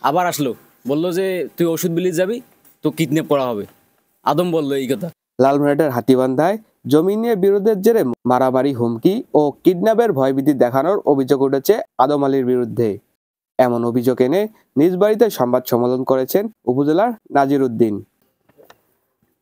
আবার আসলো, বললো যে তুই ওষুধ বিলি যাবি, তো কিডন্যাপ করা হবে। আদম বললো এই কথা। লালমনিরহাটের হাতীবান্ধায় জমি নিয়ে বিরোধের জেরে মারামারি, হুমকি ও কিডন্যাপের ভয়ভীতি দেখানোর অভিযোগ উঠেছে আদম আলীর বিরুদ্ধে। এমন অভিযোগ এনে নিজ বাড়িতে সংবাদ সম্মেলন করেছেন উপজেলার নাজির উদ্দিন।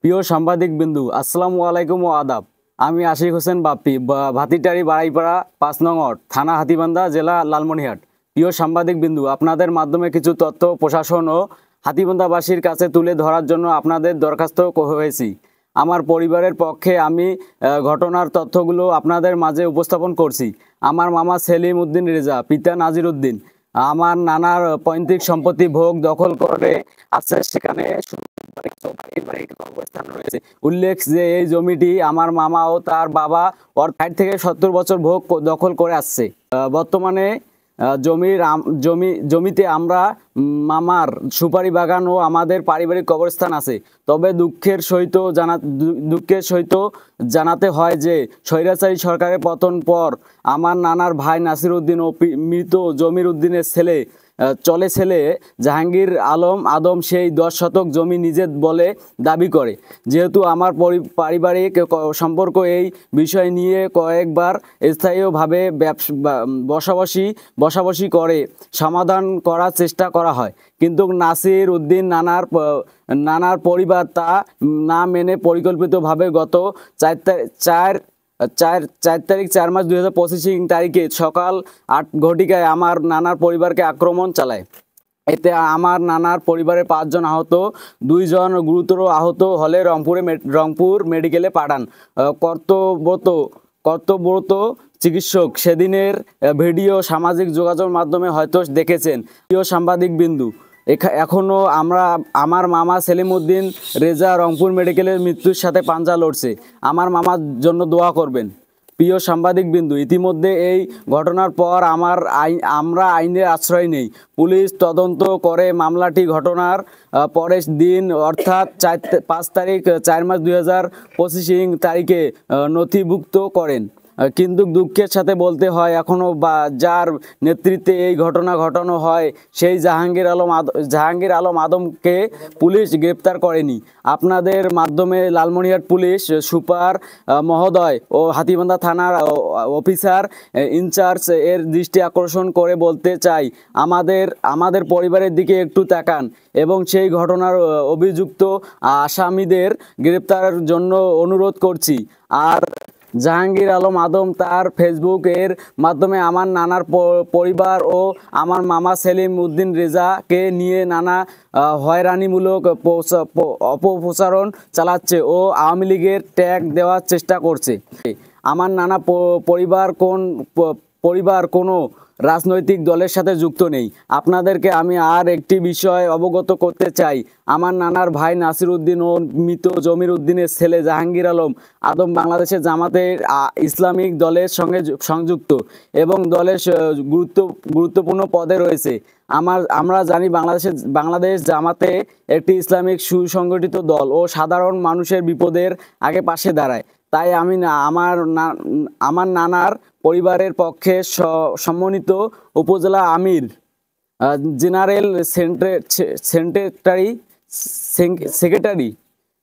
প্রিয় সাংবাদিক বিন্দু, আসসালামু আলাইকুম ও আদাব। আমি আশিক হোসেন বাপ্পি, ভাতিটারি বাড়াইপাড়া 5 নং ওয়ার্ড, থানা হাতীবান্ধা, জেলা লালমনিরহাট। প্রিয় সাংবাদিক বিন্দু, আপনাদের মাধ্যমে কিছু তথ্য প্রশাসন ও হাতীবান্ধাবাসীর কাছে তুলে ধরার জন্য আপনাদের দরখাস্ত হয়েছি। আমার পরিবারের পক্ষে আমি ঘটনার তথ্যগুলো আপনাদের মাঝে উপস্থাপন করছি। আমার মামা সেলিম উদ্দিন রেজা, পিতা নাজির উদ্দিন, আমার নানার পৈতৃক সম্পত্তি ভোগ দখল করে আছে। সেখানে অবস্থান রয়েছে। উল্লেখ যে এই জমিটি আমার মামা ও তার বাবা 60 থেকে 70 বছর ভোগ দখল করে আসছে। বর্তমানে জমিতে আমরা মামার সুপারি বাগান ও আমাদের পারিবারিক কবরস্থান আছে। তবে দুঃখের সহিত জানাতে হয় যে স্বৈরাচারী সরকারের পতন পর আমার নানার ভাই নাসির উদ্দিন ও মৃত জমির উদ্দিনের ছেলে জাহাঙ্গীর আলম আদম সেই 10 শতক জমি নিজের বলে দাবি করে। যেহেতু আমার পারিবারিক সম্পর্ক এই বিষয় নিয়ে কয়েকবার স্থায়ীভাবে বসাবসি করে সমাধান করার চেষ্টা করা হয়, কিন্তু নাসির উদ্দিন নানার পরিবার তা না মেনে পরিকল্পিতভাবে গত 4 মার্চ 2025 তারিখে সকাল 8 ঘটিকায় আমার নানার পরিবারকে আক্রমণ চালায়। এতে আমার নানার পরিবারের 5 জন আহত, 2 জন গুরুতর আহত হলে রংপুর মেডিকেলে পাঠান কর্তব্যরত চিকিৎসক। সেদিনের ভিডিও সামাজিক যোগাযোগ মাধ্যমে হয়তো দেখেছেন। প্রিয় সাংবাদিক বিন্দু, এখনও আমার মামা সেলিম উদ্দিন রেজা রংপুর মেডিকেলের মৃত্যুর সাথে পাঞ্জা লড়ছে। আমার মামার জন্য দোয়া করবেন। প্রিয় সাংবাদিক বিন্দু, ইতিমধ্যে এই ঘটনার পর আমরা আইনের আশ্রয় নেই। পুলিশ তদন্ত করে মামলাটি ঘটনার পরের দিন অর্থাৎ 4 মার্চ 2025 তারিখে নথিভুক্ত করেন। কিন্তু দুঃখের সাথে বলতে হয়, এখনও যার নেতৃত্বে এই ঘটনা ঘটানো হয় সেই জাহাঙ্গীর আলম আদমকে পুলিশ গ্রেপ্তার করেনি। আপনাদের মাধ্যমে লালমনিরহাট পুলিশ সুপার মহোদয় ও হাতীবান্ধা থানার অফিসার ইনচার্জ এর দৃষ্টি আকর্ষণ করে বলতে চাই, আমাদের পরিবারের দিকে একটু তাকান এবং সেই ঘটনার অভিযুক্ত আসামিদের গ্রেপ্তারের জন্য অনুরোধ করছি। আর জাহাঙ্গীর আলম আদম তার ফেসবুক এর মাধ্যমে আমার নানার পরিবার ও আমার মামা সেলিম উদ্দিন রেজাকে নিয়ে নানা হয়রানিমূলক অপপ্রচারণ চালাচ্ছে ও আওয়ামী লীগের ট্যাগ দেওয়ার চেষ্টা করছে। আমার নানা পরিবার কোনো রাজনৈতিক দলের সাথে যুক্ত নেই। আপনাদেরকে আমি আর একটি বিষয় অবগত করতে চাই, আমার নানার ভাই নাসির উদ্দিন ও মৃত জমির উদ্দিনের ছেলে জাহাঙ্গীর আলম আদম বাংলাদেশের জামাতে ইসলামিক দলের সঙ্গে সংযুক্ত এবং দলের গুরুত্বপূর্ণ পদে রয়েছে। আমরা জানি বাংলাদেশ জামাতে একটি ইসলামিক সুসংগঠিত দল ও সাধারণ মানুষের বিপদের আগে পাশে দাঁড়ায়। তাই আমি আমার নানার পরিবারের পক্ষে সম্মানিত উপজেলা আমির, জেনারেল সেক্রেটারি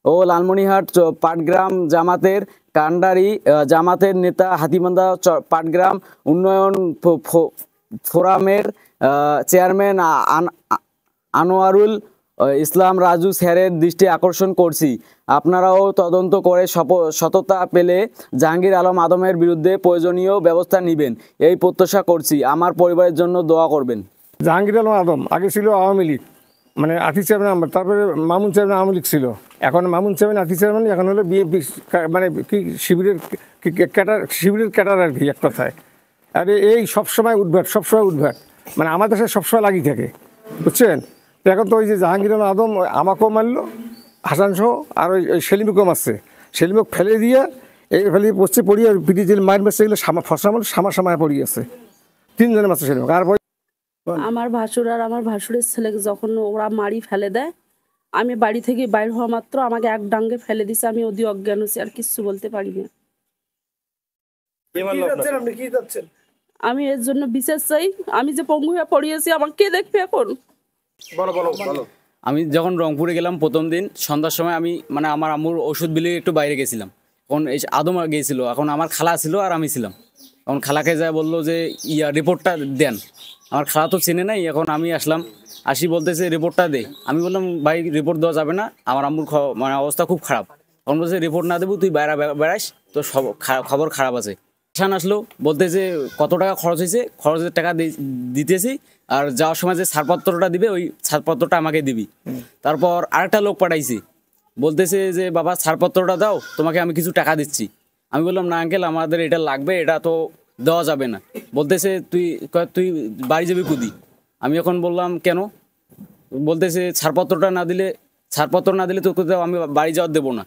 ও লালমনিরহাট পাটগ্রাম জামাতের কান্ডারি জামাতের নেতা, হাতীবান্ধা পাটগ্রাম উন্নয়ন ফোরামের চেয়ারম্যান আনোয়ারুল ইসলাম রাজু স্যারের দৃষ্টি আকর্ষণ করছি, আপনারাও তদন্ত করে সততা পেলে জাহাঙ্গীর আলম আদমের বিরুদ্ধে প্রয়োজনীয় ব্যবস্থা নেবেন এই প্রত্যাশা করছি। আমার পরিবারের জন্য দোয়া করবেন। জাহাঙ্গীর আলম আদম আগে ছিল আওয়ামী লীগ, মানে আতি চেয়ারম্যান, তারপরে মামুন চেয়ারম্যান আওয়ামী লীগ ছিল, এখন মামুন চেয়ারম্যান আতি চেয়ারম্যান, এখন হলো বিএনপি, মানে কি শিবিরের ক্যাডার আর কি এক কথায়। আরে এই সবসময় উদ্ভাট, মানে আমাদের সাথে সবসময় লাগিয়ে থাকে, বুঝছেন। তো এখন তো ওই যে জাহাঙ্গীর আলম আদম আমাকেও মারলো, হাসান সহ, আর ওই সেলিমকেও মারছে। সেলিমক ফেলে দিয়ে পড়ছে, পড়িয়ে পিটি জেল মার মারছে, এগুলো সামা পড়িয়ে আছে। 3 জনের মারছে সেলিমক। আর আমার ভাসুর আর আমার ভাসুরের ছেলেকে যখন ওরা মারি ফেলে দেয়, আমি বাড়ি থেকে বাইর হওয়া মাত্র আমাকে এক ডাঙ্গে ফেলে দিছে। আমি অধি অজ্ঞান হচ্ছি, আর কিচ্ছু বলতে পারি না। আমি এর জন্য বিশেষ চাই, আমি যে পঙ্গু হয়ে পড়িয়েছি, আমাকে কে দেখবে এখন? আমি যখন রংপুরে গেলাম প্রথম দিন সন্ধ্যার সময় আমি মানে আমার আম্মুর ওষুধ বিলে একটু বাইরে গেছিলাম। এখন এই আদম গিয়েছিল, এখন আমার খালা ছিল আর আমি ছিলাম। এখন খালাকে যায় বললো যে রিপোর্টটা দেন। আমার খালা তো চেনে নাই। এখন আমি আসলাম, আসি বলতেছে রিপোর্টটা দে। আমি বললাম ভাই রিপোর্ট দেওয়া যাবে না, আমার আম্মুর মানে অবস্থা খুব খারাপ। এখন বলছে রিপোর্ট না দেবো, তুই বাইরে বেড়াস, তোর সব খবর খারাপ আছে। শান আসলো, বলতেছে কত টাকা খরচ হয়েছে, খরচের টাকা দিতেছি, আর যাওয়ার সময় যে ছাড়পত্রটা দিবে ওই ছাড়পত্রটা আমাকে দিবি। তারপর আরেকটা লোক পাঠাইছি, বলতেছে যে বাবা ছাড়পত্রটা দাও, তোমাকে আমি কিছু টাকা দিচ্ছি। আমি বললাম না আঙ্কেল, আমাদের এটা লাগবে, এটা তো দেওয়া যাবে না। বলতেছে তুই তুই বাড়ি যাবি কুদি। আমি এখন বললাম কেন? বলতেছে ছাড়পত্র না দিলে তোকে আমি বাড়ি যাওয়ার দেবো না।